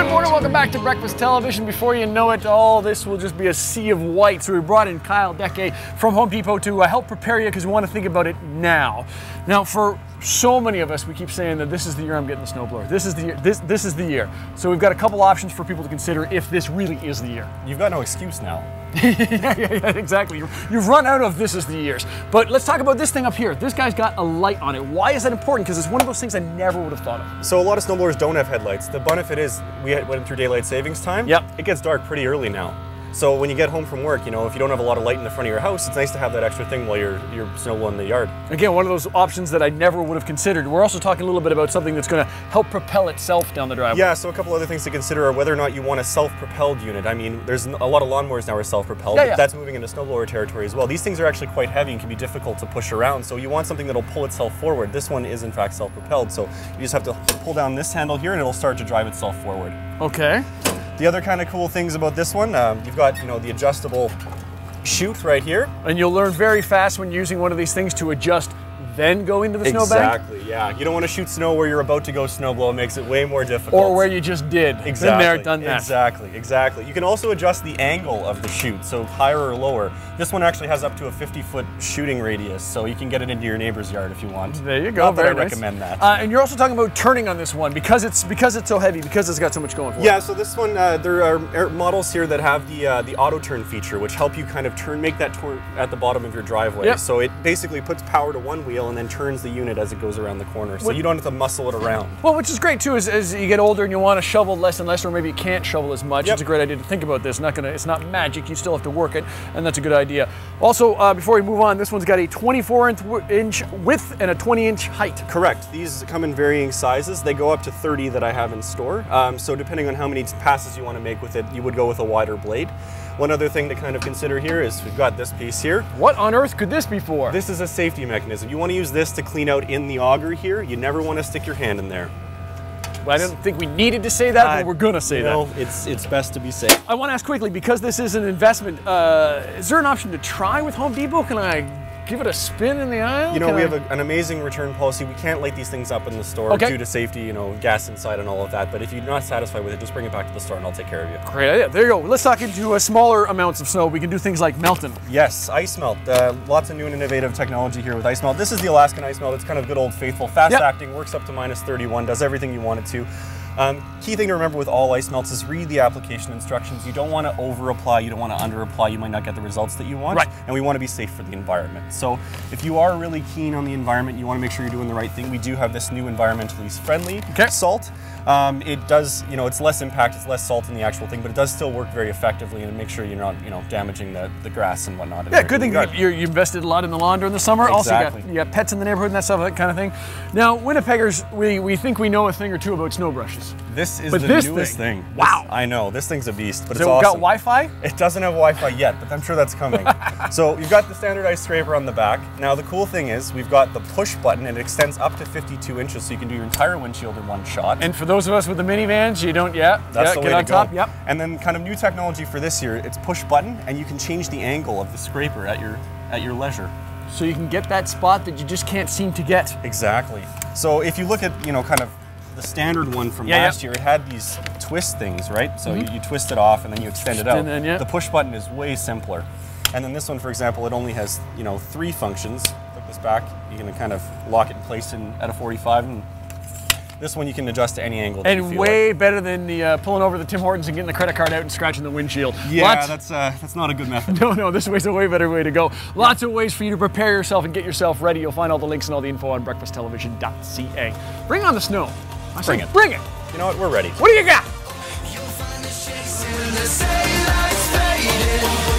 Good morning, welcome back to Breakfast Television. Before you know it, all this will just be a sea of white. So we brought in Kyle Decay from Home Depot to help prepare you because we want to think about it now. Now, for so many of us, we keep saying that this is the year I'm getting the snowblower. This is the year. This is the year. So we've got a couple options for people to consider if this really is the year. You've got no excuse now. yeah, exactly. You've run out of this is the years. But let's talk about this thing up here. This guy's got a light on it. Why is that important? Because it's one of those things I never would have thought of. So a lot of snowblowers don't have headlights. The benefit is we went through daylight savings time. Yep. It gets dark pretty early now. So when you get home from work, you know, if you don't have a lot of light in the front of your house, it's nice to have that extra thing while you're snowblowing in the yard. Again, one of those options that I never would have considered. We're also talking a little bit about something that's going to help propel itself down the driveway. Yeah, so a couple other things to consider are whether or not you want a self-propelled unit. I mean, there's a lot of lawnmowers now are self-propelled, but that's moving into snowblower territory as well. These things are actually quite heavy and can be difficult to push around, so you want something that'll pull itself forward. This one is in fact self-propelled, so you just have to pull down this handle here and it'll start to drive itself forward. Okay. The other kind of cool things about this one, you've got, you know, the adjustable chute right here. And you'll learn very fast when using one of these things to adjust, then go into the snowbank? Exactly, yeah. You don't want to shoot snow where you're about to go snowblow. It makes it way more difficult. Or where you just did. Exactly. Been there, done that. Exactly, exactly. You can also adjust the angle of the chute, so higher or lower. This one actually has up to a 50-foot shooting radius, so you can get it into your neighbor's yard if you want. There you go. Not that very I nice. recommend that. And you're also talking about turning on this one because it's so heavy, because it's got so much going for it. Yeah, so this one, there are models here that have the auto turn feature, which help you kind of make that turn at the bottom of your driveway. Yep. So it basically puts power to one wheel and then turns the unit as it goes around the corner, so you don't have to muscle it around. Well, which is great too, as you get older and you want to shovel less and less, or maybe you can't shovel as much. It's a great idea to think about this. It's not magic. You still have to work it, and that's a good idea. Also, before we move on, this one's got a 24-inch width and a 20-inch height. Correct. These come in varying sizes. They go up to 30 that I have in store. So depending on how many passes you want to make with it, you would go with a wider blade. One other thing to kind of consider here is we've got this piece here. What on earth could this be for? This is a safety mechanism. You want to use this to clean out in the auger here. You never want to stick your hand in there. Well, I don't think we needed to say that, but we're going to say that. No, it's best to be safe. I want to ask quickly, because this is an investment, is there an option to try with Home Depot? Can I give it a spin in the aisle? You know, we have an amazing return policy. We can't light these things up in the store due to safety, you know, gas inside and all of that. But if you're not satisfied with it, just bring it back to the store and I'll take care of you. Great idea. There you go. Let's talk into smaller amounts of snow. We can do things like melting. Yes, ice melt. Lots of new and innovative technology here with ice melt. This is the Alaskan ice melt. It's kind of good old faithful, fast acting, works up to -31, does everything you want it to. Key thing to remember with all ice melts is read the application instructions. You don't want to over apply, you don't want to under apply, you might not get the results that you want. Right. And we want to be safe for the environment. So if you are really keen on the environment, you want to make sure you're doing the right thing. We do have this new environmentally friendly salt. It does, you know, it's less impact, it's less salt in the actual thing, but it does still work very effectively and make sure you're not, you know, damaging the grass and whatnot. Yeah, good thing you invested a lot in the lawn during the summer. Exactly. Also, you got pets in the neighborhood and that stuff, that kind of thing. Now, Winnipeggers, we think we know a thing or two about snow brushes. This is the newest thing. Wow. I know, this thing's a beast, but it's awesome. Got Wi-Fi? It doesn't have Wi-Fi yet, but I'm sure that's coming. So you've got the standardized scraper on the back. Now the cool thing is we've got the push button and it extends up to 52 inches, so you can do your entire windshield in one shot. And for those of us with the minivans, you don't, that's the way get on to top. go. Yep. And then kind of new technology for this year, it's push button and you can change the angle of the scraper at your leisure. So you can get that spot that you just can't seem to get. Exactly. So if you look at, you know, kind of the standard one from last year, it had these twist things, right? So you twist it off and then you extend it out. The push button is way simpler. And then this one, for example, it only has, you know, 3 functions. Flip this back, you can kind of lock it in place at a 45, and this one you can adjust to any angle. And way better than the pulling over the Tim Hortons and getting the credit card out and scratching the windshield. Yeah, that's not a good method. No, this is a way better way to go. Lots of ways for you to prepare yourself and get yourself ready. You'll find all the links and all the info on breakfasttelevision.ca. Bring on the snow. Bring it. Bring it. You know what? We're ready. What do you got? You'll find us chasing the daylights fading.